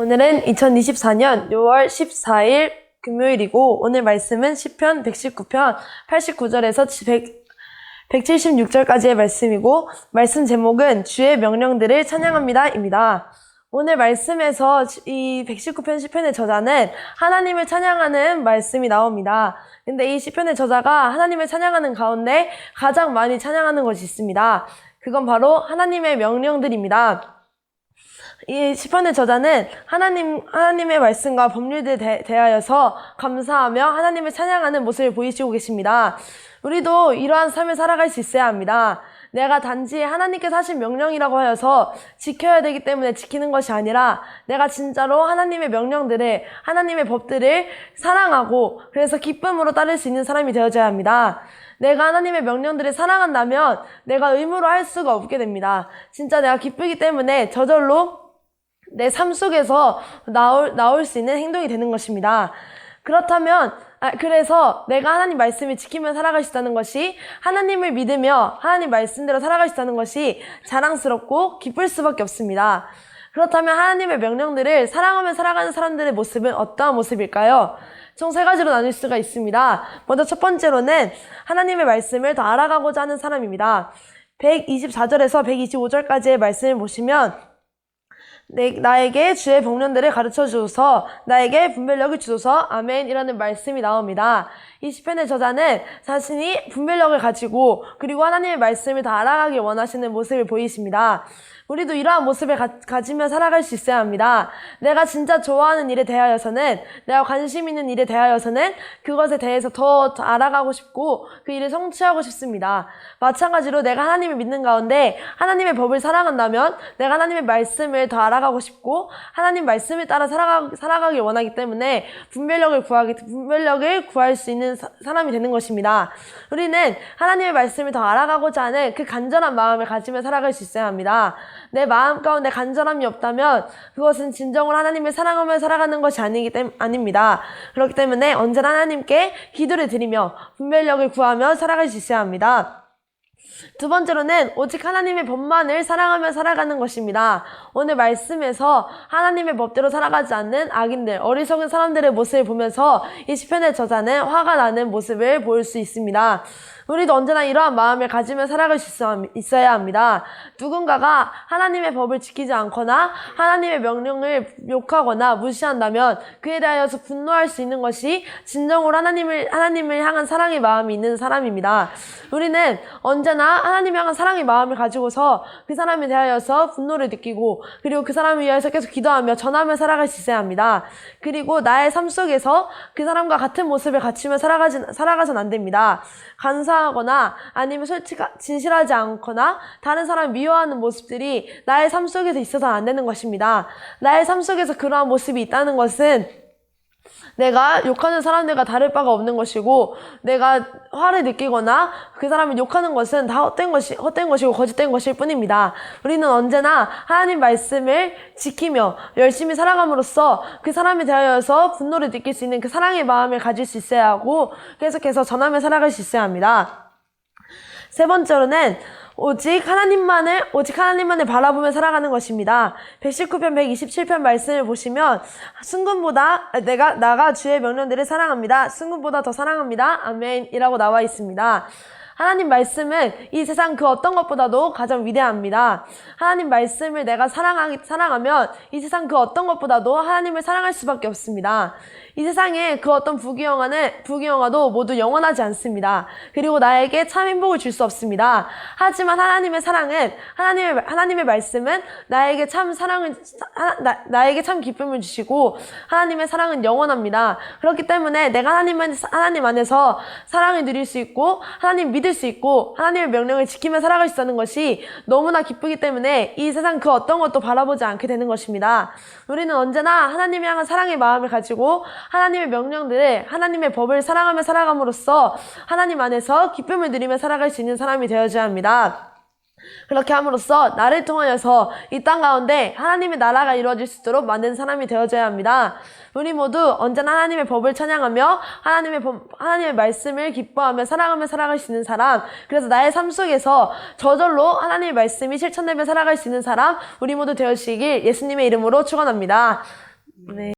오늘은 2024년 6월 14일 금요일이고 오늘 말씀은 시편 119편 89절에서 176절까지의 말씀이고 말씀 제목은 주의 명령들을 찬양합니다 입니다. 오늘 말씀에서 이 119편 시편의 저자는 하나님을 찬양하는 말씀이 나옵니다. 근데 이 시편의 저자가 하나님을 찬양하는 가운데 가장 많이 찬양하는 것이 있습니다. 그건 바로 하나님의 명령들입니다. 이 시편의 저자는 하나님의 말씀과 법률들에 대하여서 감사하며 하나님을 찬양하는 모습을 보이시고 계십니다. 우리도 이러한 삶을 살아갈 수 있어야 합니다. 내가 단지 하나님께서 하신 명령이라고 하여서 지켜야 되기 때문에 지키는 것이 아니라 내가 진짜로 하나님의 명령들을, 하나님의 법들을 사랑하고 그래서 기쁨으로 따를 수 있는 사람이 되어져야 합니다. 내가 하나님의 명령들을 사랑한다면 내가 의무로 할 수가 없게 됩니다. 진짜 내가 기쁘기 때문에 저절로 내 삶 속에서 나올 수 있는 행동이 되는 것입니다. 그렇다면 그래서 내가 하나님 말씀을 지키며 살아갈 수 있다는 것이 하나님을 믿으며 하나님 말씀대로 살아갈 수 있다는 것이 자랑스럽고 기쁠 수밖에 없습니다. 그렇다면 하나님의 명령들을 사랑하며 살아가는 사람들의 모습은 어떠한 모습일까요? 총 3가지로 나눌 수가 있습니다. 먼저 첫 번째로는 하나님의 말씀을 더 알아가고자 하는 사람입니다. 124절에서 125절까지의 말씀을 보시면 나에게 주의 명령들을 가르쳐 주소서, 나에게 분별력을 주소서, 아멘이라는 말씀이 나옵니다. 이 시편의 저자는 자신이 분별력을 가지고 그리고 하나님의 말씀을 더 알아가길 원하시는 모습을 보이십니다. 우리도 이러한 모습을 가지며 살아갈 수 있어야 합니다. 내가 진짜 좋아하는 일에 대하여서는, 내가 관심 있는 일에 대하여서는 그것에 대해서 더 알아가고 싶고 그 일을 성취하고 싶습니다. 마찬가지로 내가 하나님을 믿는 가운데 하나님의 법을 사랑한다면 내가 하나님의 말씀을 더 알아가고 싶고 하나님 말씀을 따라 살아가길 원하기 때문에 분별력을 구할 수 있는 사람이 되는 것입니다. 우리는 하나님의 말씀을 더 알아가고자 하는 그 간절한 마음을 가지며 살아갈 수 있어야 합니다. 내 마음 가운데 간절함이 없다면 그것은 진정으로 하나님을 사랑하며 살아가는 것이 아닙니다. 그렇기 때문에 언제나 하나님께 기도를 드리며 분별력을 구하며 살아갈 수 있어야 합니다. 두 번째로는 오직 하나님의 법만을 사랑하며 살아가는 것입니다. 오늘 말씀에서 하나님의 법대로 살아가지 않는 악인들, 어리석은 사람들의 모습을 보면서 이 시편의 저자는 화가 나는 모습을 볼 수 있습니다. 우리도 언제나 이러한 마음을 가지며 살아갈 수 있어야 합니다. 누군가가 하나님의 법을 지키지 않거나 하나님의 명령을 욕하거나 무시한다면 그에 대하여서 분노할 수 있는 것이 진정으로 하나님을 향한 사랑의 마음이 있는 사람입니다. 우리는 언제나 하나님을 향한 사랑의 마음을 가지고서 그 사람에 대하여서 분노를 느끼고 그리고 그 사람을 위해서 계속 기도하며 전하며 살아갈 수 있어야 합니다. 그리고 나의 삶 속에서 그 사람과 같은 모습을 갖추며 살아가선 안 됩니다. 간사하거나 아니면 진실하지 않거나 다른 사람을 미워하는 모습들이 나의 삶 속에서 있어서는 안 되는 것입니다. 나의 삶 속에서 그러한 모습이 있다는 것은 내가 욕하는 사람들과 다를 바가 없는 것이고 내가 화를 느끼거나 그 사람을 욕하는 것은 다 헛된 것이고 거짓된 것일 뿐입니다. 우리는 언제나 하나님 말씀을 지키며 열심히 살아감으로써 그 사람에 대하여서 분노를 느낄 수 있는 그 사랑의 마음을 가질 수 있어야 하고 계속해서 전하며 살아갈 수 있어야 합니다. 세 번째로는 오직 하나님만을 바라보며 살아가는 것입니다. 119편, 127편 말씀을 보시면 나가 주의 명령들을 사랑합니다. 순금보다 더 사랑합니다. 아멘이라고 나와 있습니다. 하나님 말씀은 이 세상 그 어떤 것보다도 가장 위대합니다. 하나님 말씀을 내가 사랑하면 이 세상 그 어떤 것보다도 하나님을 사랑할 수밖에 없습니다. 이 세상에 그 어떤 부귀영화도 모두 영원하지 않습니다. 그리고 나에게 참 행복을 줄 수 없습니다. 하지만 하나님의 사랑은, 하나님의 말씀은 나에게 참 기쁨을 주시고 하나님의 사랑은 영원합니다. 그렇기 때문에 내가 하나님 안에서 사랑을 누릴 수 있고 하나님 믿을 수 있고 하나님의 명령을 지키며 살아갈 수 있다는 것이 너무나 기쁘기 때문에 이 세상 그 어떤 것도 바라보지 않게 되는 것입니다. 우리는 언제나 하나님을 향한 사랑의 마음을 가지고 하나님의 명령들을, 하나님의 법을 사랑하며 살아감으로써 하나님 안에서 기쁨을 누리며 살아갈 수 있는 사람이 되어줘야 합니다. 그렇게 함으로써 나를 통하여서 이 땅 가운데 하나님의 나라가 이루어질 수 있도록 만든 사람이 되어줘야 합니다. 우리 모두 언제나 하나님의 법을 찬양하며 하나님의 말씀을 기뻐하며 사랑하며 살아갈 수 있는 사람, 그래서 나의 삶 속에서 저절로 하나님의 말씀이 실천되며 살아갈 수 있는 사람, 우리 모두 되어주시길 예수님의 이름으로 축원합니다. 네.